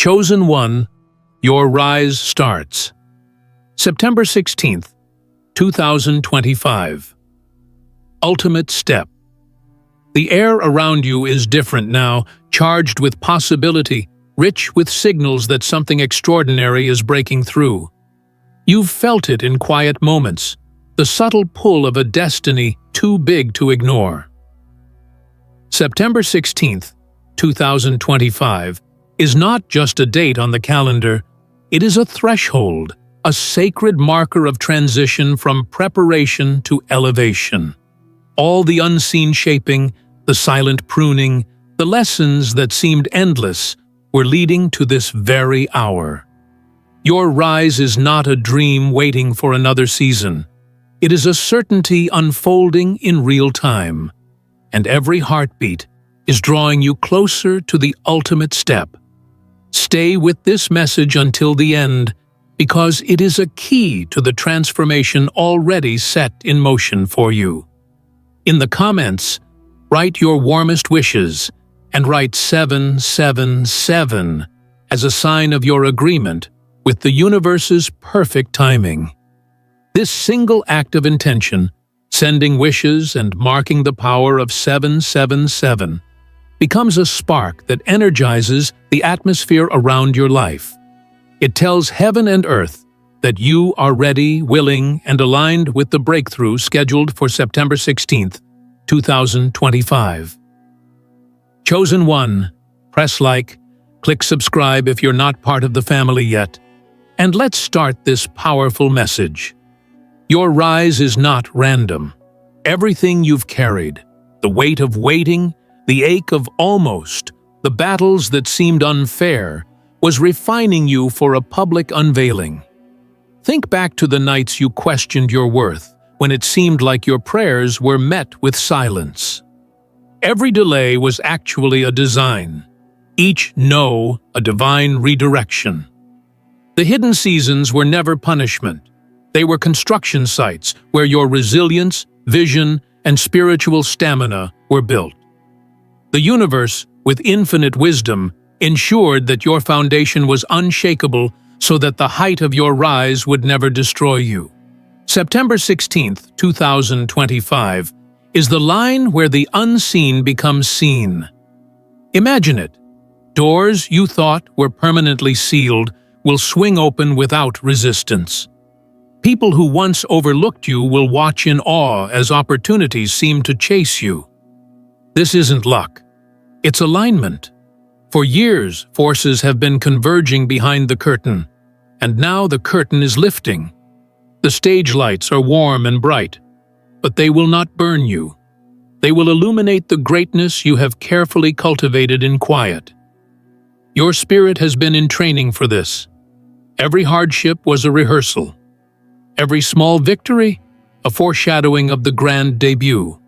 Chosen one, your rise starts. September 16th, 2025. Ultimate step. The air around you is different now, charged with possibility, rich with signals that something extraordinary is breaking through. You've felt it in quiet moments, the subtle pull of a destiny too big to ignore. September 16th, 2025, is not just a date on the calendar, it is a threshold, a sacred marker of transition from preparation to elevation. All the unseen shaping, the silent pruning, the lessons that seemed endless were leading to this very hour. Your rise is not a dream waiting for another season. It is a certainty unfolding in real time, and every heartbeat is drawing you closer to the ultimate step. Stay with this message until the end, because it is a key to the transformation already set in motion for you. In the comments, write your warmest wishes and write 777 as a sign of your agreement with the universe's perfect timing. This single act of intention, sending wishes and marking the power of 777, becomes a spark that energizes the atmosphere around your life. It tells heaven and earth that you are ready, willing, and aligned with the breakthrough scheduled for September 16th, 2025. Chosen one, press like, click subscribe if you're not part of the family yet, and let's start this powerful message. Your rise is not random. Everything you've carried, the weight of waiting, the ache of almost, the battles that seemed unfair, was refining you for a public unveiling. Think back to the nights you questioned your worth, when it seemed like your prayers were met with silence. Every delay was actually a design, each no a divine redirection. The hidden seasons were never punishment. They were construction sites where your resilience, vision, and spiritual stamina were built. The universe, with infinite wisdom, ensured that your foundation was unshakable so that the height of your rise would never destroy you. September 16th, 2025, is the line where the unseen becomes seen. Imagine it. Doors you thought were permanently sealed will swing open without resistance. People who once overlooked you will watch in awe as opportunities seem to chase you. This isn't luck. It's alignment. For years, forces have been converging behind the curtain, and now the curtain is lifting. The stage lights are warm and bright, but they will not burn you. They will illuminate the greatness you have carefully cultivated in quiet. Your spirit has been in training for this. Every hardship was a rehearsal. Every small victory, a foreshadowing of the grand debut.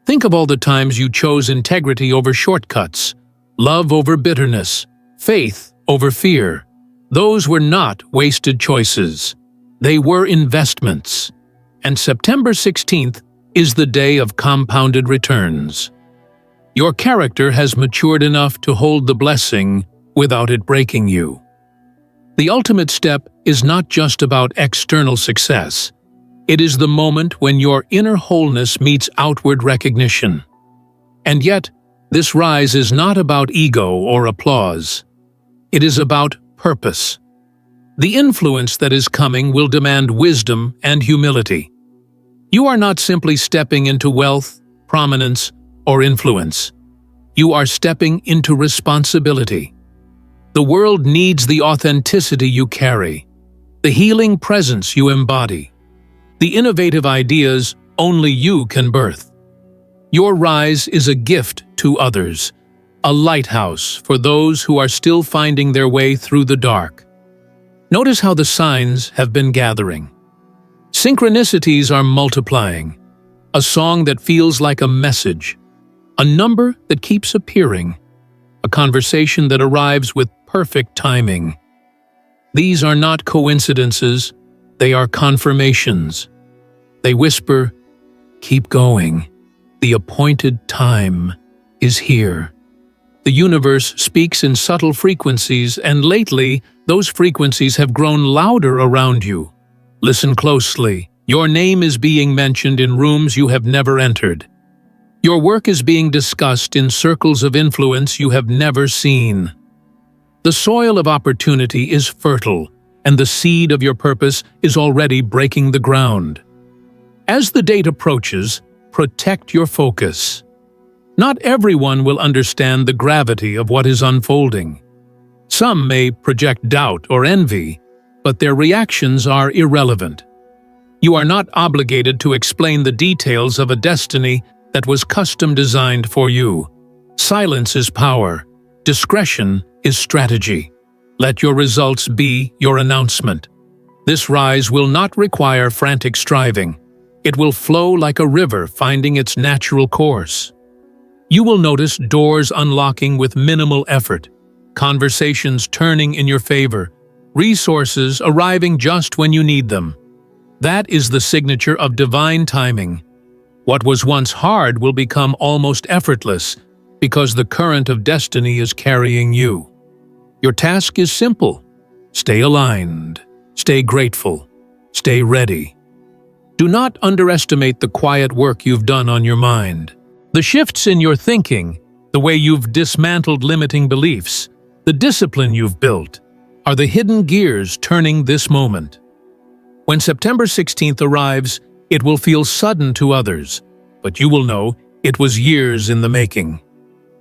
Think of all the times you chose integrity over shortcuts, love over bitterness, faith over fear. Those were not wasted choices. They were investments. And September 16th is the day of compounded returns. Your character has matured enough to hold the blessing without it breaking you. The ultimate step is not just about external success. It is the moment when your inner wholeness meets outward recognition. And yet, this rise is not about ego or applause. It is about purpose. The influence that is coming will demand wisdom and humility. You are not simply stepping into wealth, prominence, or influence. You are stepping into responsibility. The world needs the authenticity you carry, the healing presence you embody, the innovative ideas only you can birth. Your rise is a gift to others, a lighthouse for those who are still finding their way through the dark. Notice how the signs have been gathering. Synchronicities are multiplying, a song that feels like a message, a number that keeps appearing, a conversation that arrives with perfect timing. These are not coincidences, they are confirmations. They whisper, "Keep going. The appointed time is here." The universe speaks in subtle frequencies, and lately, those frequencies have grown louder around you. Listen closely. Your name is being mentioned in rooms you have never entered. Your work is being discussed in circles of influence you have never seen. The soil of opportunity is fertile, and the seed of your purpose is already breaking the ground. As the date approaches, protect your focus. Not everyone will understand the gravity of what is unfolding. Some may project doubt or envy, but their reactions are irrelevant. You are not obligated to explain the details of a destiny that was custom designed for you. Silence is power. Discretion is strategy. Let your results be your announcement. This rise will not require frantic striving. It will flow like a river finding its natural course. You will notice doors unlocking with minimal effort, conversations turning in your favor, resources arriving just when you need them. That is the signature of divine timing. What was once hard will become almost effortless because the current of destiny is carrying you. Your task is simple. Stay aligned, stay grateful, stay ready. Do not underestimate the quiet work you've done on your mind. The shifts in your thinking, the way you've dismantled limiting beliefs, the discipline you've built, are the hidden gears turning this moment. When September 16th arrives, it will feel sudden to others, but you will know it was years in the making.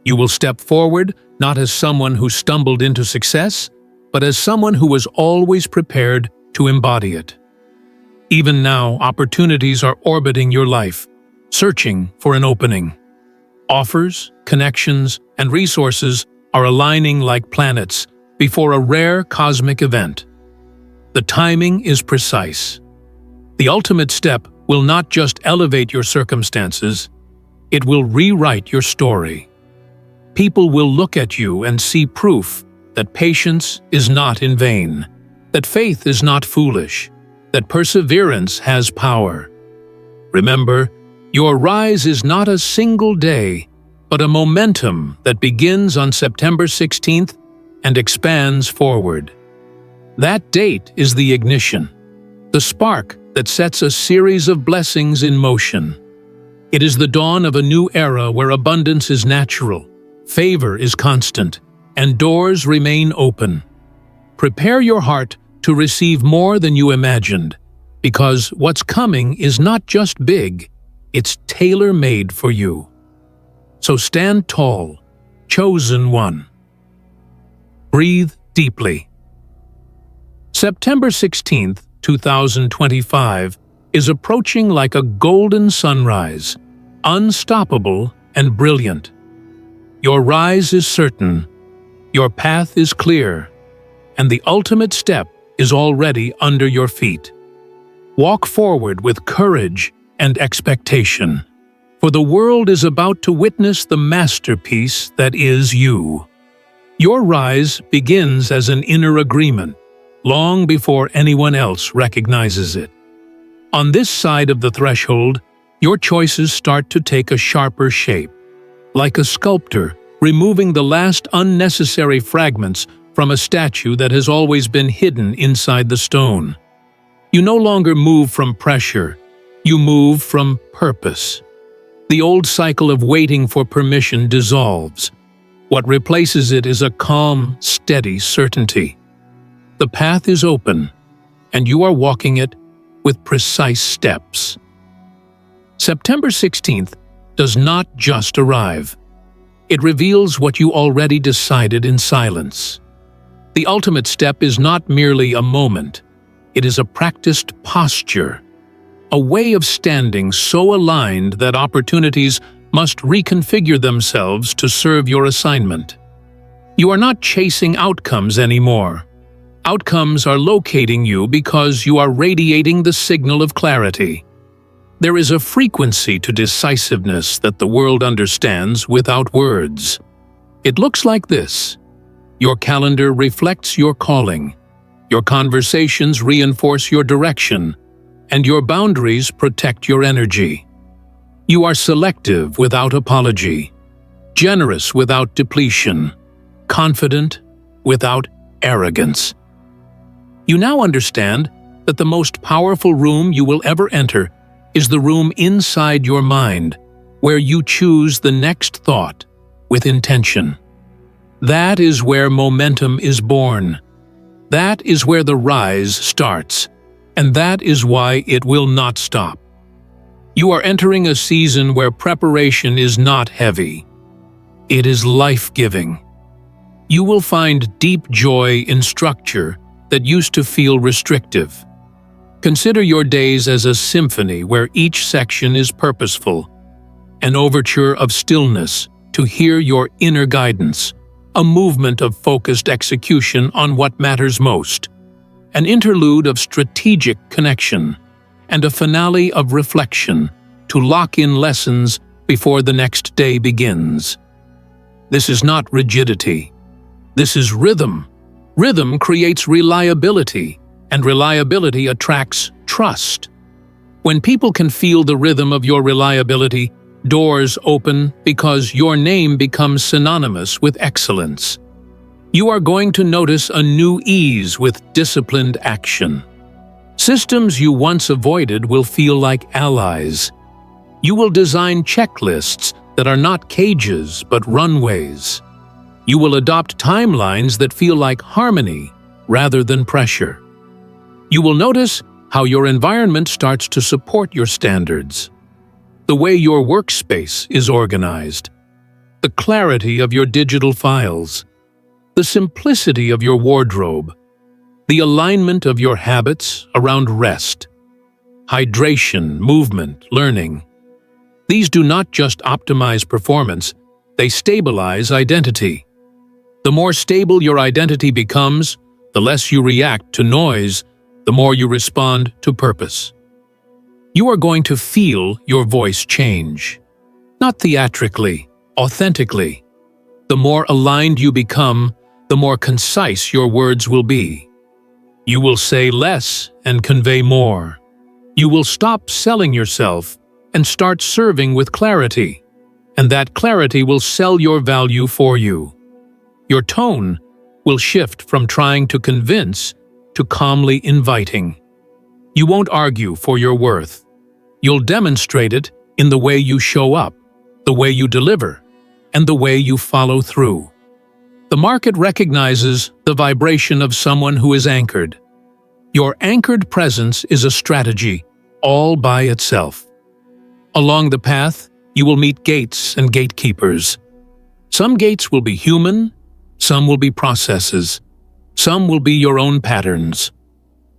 You will step forward not as someone who stumbled into success, but as someone who was always prepared to embody it. Even now, opportunities are orbiting your life, searching for an opening. Offers, connections, and resources are aligning like planets before a rare cosmic event. The timing is precise. The ultimate step will not just elevate your circumstances, it will rewrite your story. People will look at you and see proof that patience is not in vain, that faith is not foolish, that perseverance has power. Remember, your rise is not a single day, but a momentum that begins on September 16th and expands forward. That date is the ignition, the spark that sets a series of blessings in motion. It is the dawn of a new era where abundance is natural, favor is constant, and doors remain open. Prepare your heart to receive more than you imagined, because what's coming is not just big, it's tailor-made for you. So stand tall, chosen one. Breathe deeply. September 16th, 2025 is approaching like a golden sunrise, unstoppable and brilliant. Your rise is certain, your path is clear, and the ultimate step is already under your feet. Walk forward with courage and expectation, for the world is about to witness the masterpiece that is you. Your rise begins as an inner agreement, long before anyone else recognizes it. On this side of the threshold, your choices start to take a sharper shape, like a sculptor removing the last unnecessary fragments from a statue that has always been hidden inside the stone. You no longer move from pressure, you move from purpose. The old cycle of waiting for permission dissolves. What replaces it is a calm, steady certainty. The path is open, and you are walking it with precise steps. September 16th does not just arrive. It reveals what you already decided in silence. The ultimate step is not merely a moment. It is a practiced posture, a way of standing so aligned that opportunities must reconfigure themselves to serve your assignment. You are not chasing outcomes anymore. Outcomes are locating you because you are radiating the signal of clarity. There is a frequency to decisiveness that the world understands without words. It looks like this. Your calendar reflects your calling. Your conversations reinforce your direction, and your boundaries protect your energy. You are selective without apology, generous without depletion, confident without arrogance. You now understand that the most powerful room you will ever enter is the room inside your mind, where you choose the next thought with intention. That is where momentum is born. That is where the rise starts, and that is why it will not stop. You are entering a season where preparation is not heavy. It is life-giving. You will find deep joy in structure that used to feel restrictive. Consider your days as a symphony where each section is purposeful, an overture of stillness to hear your inner guidance, a movement of focused execution on what matters most, an interlude of strategic connection, and a finale of reflection to lock in lessons before the next day begins. This is not rigidity. This is rhythm. Rhythm creates reliability, and reliability attracts trust. When people can feel the rhythm of your reliability, doors open because your name becomes synonymous with excellence. You are going to notice a new ease with disciplined action. Systems you once avoided will feel like allies. You will design checklists that are not cages but runways. You will adopt timelines that feel like harmony rather than pressure. You will notice how your environment starts to support your standards. The way your workspace is organized, the clarity of your digital files, the simplicity of your wardrobe, the alignment of your habits around rest, hydration, movement, learning. These do not just optimize performance, they stabilize identity. The more stable your identity becomes, the less you react to noise, the more you respond to purpose. You are going to feel your voice change. Not theatrically, authentically. The more aligned you become, the more concise your words will be. You will say less and convey more. You will stop selling yourself and start serving with clarity, and that clarity will sell your value for you. Your tone will shift from trying to convince to calmly inviting. You won't argue for your worth. You'll demonstrate it in the way you show up, the way you deliver, and the way you follow through. The market recognizes the vibration of someone who is anchored. Your anchored presence is a strategy all by itself. Along the path, you will meet gates and gatekeepers. Some gates will be human, some will be processes, some will be your own patterns.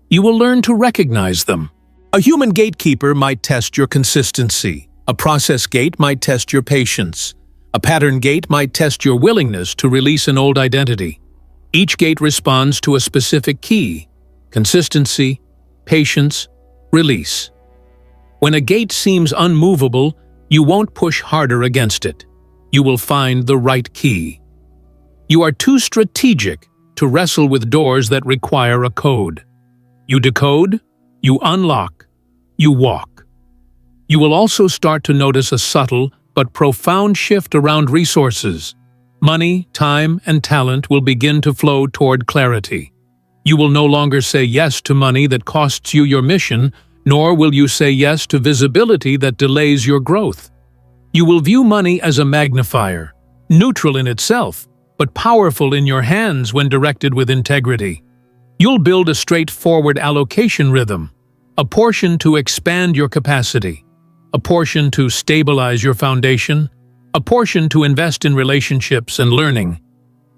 You will learn to recognize them. A human gatekeeper might test your consistency. A process gate might test your patience. A pattern gate might test your willingness to release an old identity. Each gate responds to a specific key: consistency, patience, release. When a gate seems unmovable, you won't push harder against it. You will find the right key. You are too strategic to wrestle with doors that require a code. You decode, you unlock, you walk. You will also start to notice a subtle but profound shift around resources. Money, time, and talent will begin to flow toward clarity. You will no longer say yes to money that costs you your mission, nor will you say yes to visibility that delays your growth. You will view money as a magnifier, neutral in itself, but powerful in your hands when directed with integrity. You'll build a straightforward allocation rhythm, a portion to expand your capacity, a portion to stabilize your foundation, a portion to invest in relationships and learning,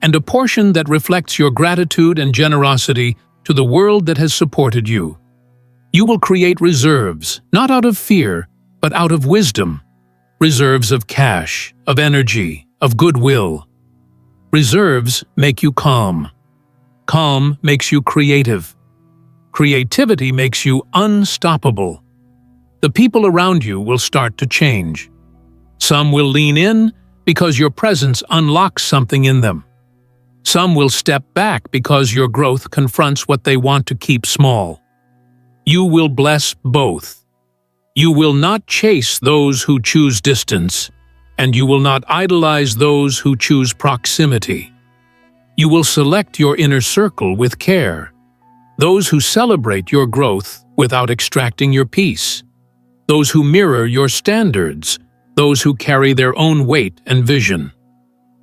and a portion that reflects your gratitude and generosity to the world that has supported you. You will create reserves, not out of fear, but out of wisdom. Reserves of cash, of energy, of goodwill. Reserves make you calm. Calm makes you creative. Creativity makes you unstoppable. The people around you will start to change. Some will lean in because your presence unlocks something in them. Some will step back because your growth confronts what they want to keep small. You will bless both. You will not chase those who choose distance, and you will not idolize those who choose proximity. You will select your inner circle with care, those who celebrate your growth without extracting your peace, those who mirror your standards, those who carry their own weight and vision.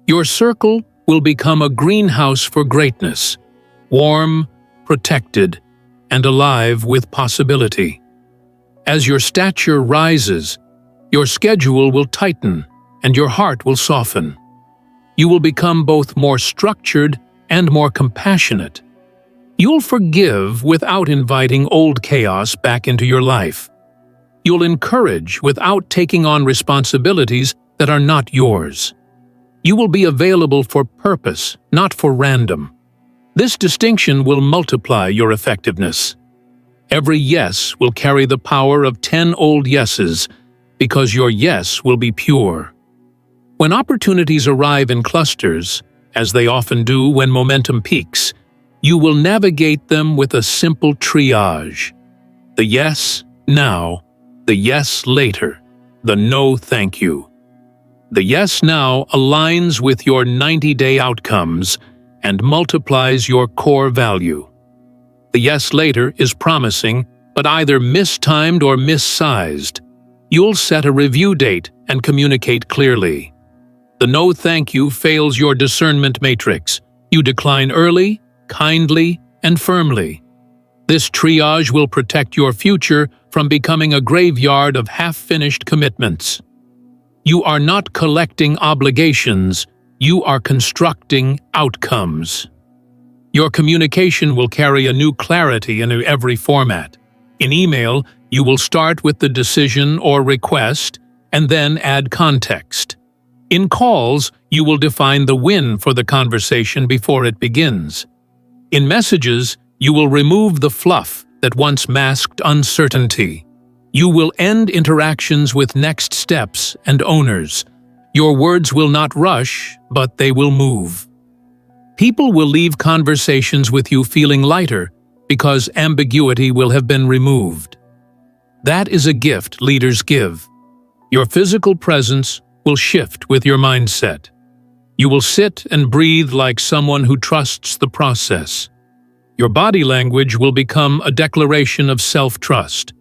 Your circle will become a greenhouse for greatness, warm, protected, and alive with possibility. As your stature rises, your schedule will tighten and your heart will soften. You will become both more structured and more compassionate. You'll forgive without inviting old chaos back into your life. You'll encourage without taking on responsibilities that are not yours. You will be available for purpose, not for random. This distinction will multiply your effectiveness. Every yes will carry the power of 10 old yeses, because your yes will be pure. When opportunities arrive in clusters, as they often do when momentum peaks, you will navigate them with a simple triage. The yes now, the yes later, the no thank you. The yes now aligns with your 90-day outcomes and multiplies your core value. The yes later is promising, but either mistimed or missized. You'll set a review date and communicate clearly. The no thank you fails your discernment matrix. You decline early, kindly, and firmly. This triage will protect your future from becoming a graveyard of half-finished commitments. You are not collecting obligations, you are constructing outcomes. Your communication will carry a new clarity in every format. In email, you will start with the decision or request and then add context. In calls, you will define the win for the conversation before it begins. In messages, you will remove the fluff that once masked uncertainty. You will end interactions with next steps and owners. Your words will not rush, but they will move. People will leave conversations with you feeling lighter because ambiguity will have been removed. That is a gift leaders give. Your physical presence will shift with your mindset. You will sit and breathe like someone who trusts the process. Your body language will become a declaration of self-trust.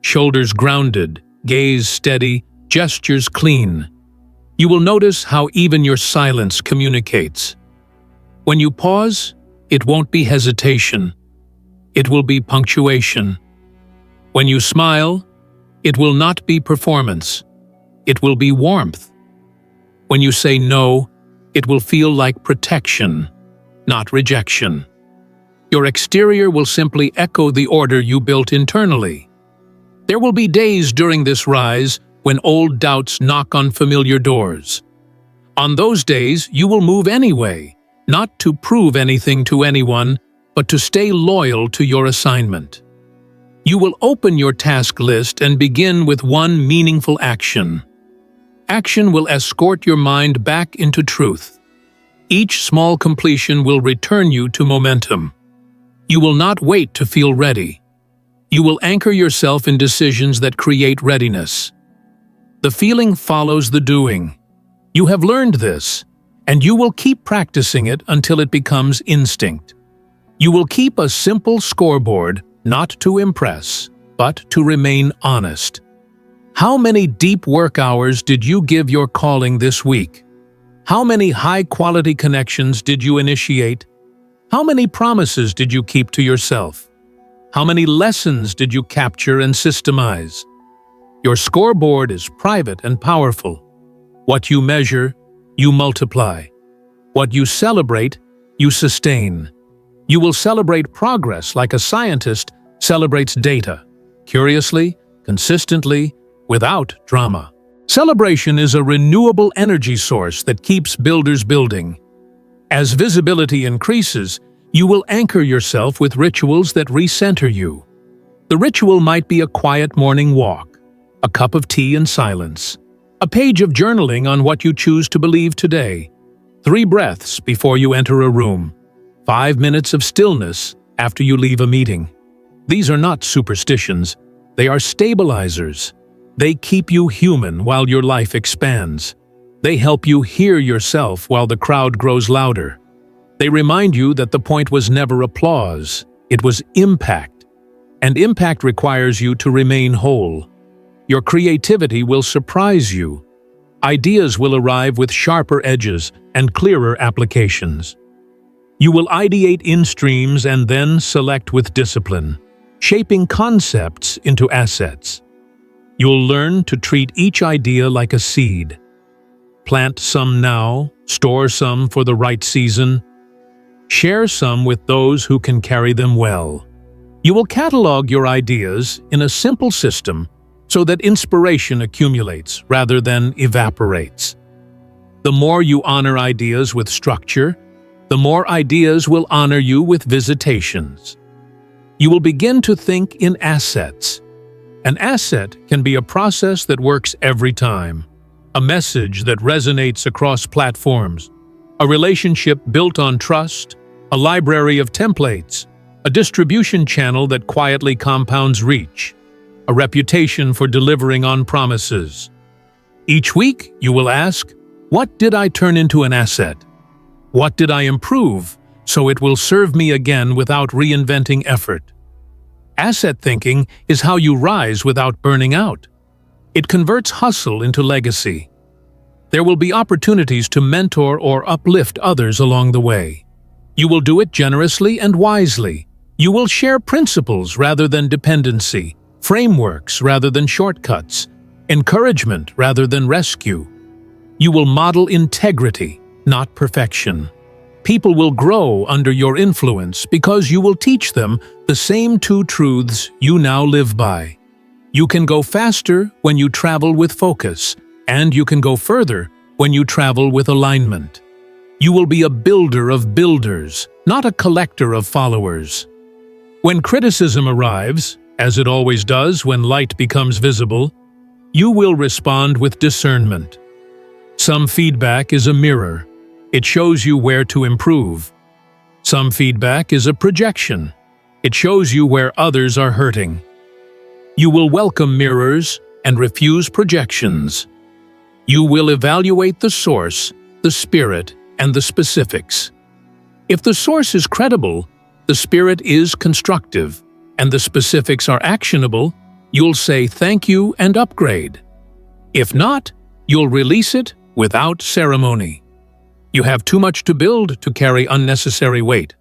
Shoulders grounded, gaze steady, gestures clean. You will notice how even your silence communicates. When you pause, it won't be hesitation. It will be punctuation. When you smile, it will not be performance. It will be warmth. When you say no, it will feel like protection, not rejection. Your exterior will simply echo the order you built internally. There will be days during this rise when old doubts knock on familiar doors. On those days, you will move anyway, not to prove anything to anyone, but to stay loyal to your assignment. You will open your task list and begin with one meaningful action. Action will escort your mind back into truth. Each small completion will return you to momentum. You will not wait to feel ready. You will anchor yourself in decisions that create readiness. The feeling follows the doing. You have learned this, and you will keep practicing it until it becomes instinct. You will keep a simple scoreboard, not to impress, but to remain honest. How many deep work hours did you give your calling this week? How many high-quality connections did you initiate? How many promises did you keep to yourself? How many lessons did you capture and systemize? Your scoreboard is private and powerful. What you measure, you multiply. What you celebrate, you sustain. You will celebrate progress like a scientist celebrates data, curiously, consistently, without drama. Celebration is a renewable energy source that keeps builders building. As visibility increases, you will anchor yourself with rituals that recenter you. The ritual might be a quiet morning walk, a cup of tea in silence, a page of journaling on what you choose to believe today, 3 breaths before you enter a room, 5 minutes of stillness after you leave a meeting. These are not superstitions, they are stabilizers. They keep you human while your life expands. They help you hear yourself while the crowd grows louder. They remind you that the point was never applause, it was impact. And impact requires you to remain whole. Your creativity will surprise you. Ideas will arrive with sharper edges and clearer applications. You will ideate in streams and then select with discipline, shaping concepts into assets. You'll learn to treat each idea like a seed. Plant some now, store some for the right season. Share some with those who can carry them well. You will catalog your ideas in a simple system so that inspiration accumulates rather than evaporates. The more you honor ideas with structure, the more ideas will honor you with visitations. You will begin to think in assets. An asset can be a process that works every time, a message that resonates across platforms, a relationship built on trust, a library of templates, a distribution channel that quietly compounds reach, a reputation for delivering on promises. Each week, you will ask, what did I turn into an asset? What did I improve so it will serve me again without reinventing effort? Asset thinking is how you rise without burning out. It converts hustle into legacy. There will be opportunities to mentor or uplift others along the way. You will do it generously and wisely. You will share principles rather than dependency, frameworks rather than shortcuts, encouragement rather than rescue. You will model integrity, not perfection. People will grow under your influence because you will teach them the same two truths you now live by. You can go faster when you travel with focus, and you can go further when you travel with alignment. You will be a builder of builders, not a collector of followers. When criticism arrives, as it always does when light becomes visible, you will respond with discernment. Some feedback is a mirror. It shows you where to improve. Some feedback is a projection. It shows you where others are hurting. You will welcome mirrors and refuse projections. You will evaluate the source, the spirit, and the specifics. If the source is credible, the spirit is constructive, and the specifics are actionable, you'll say thank you and upgrade. If not, you'll release it without ceremony. You have too much to build to carry unnecessary weight.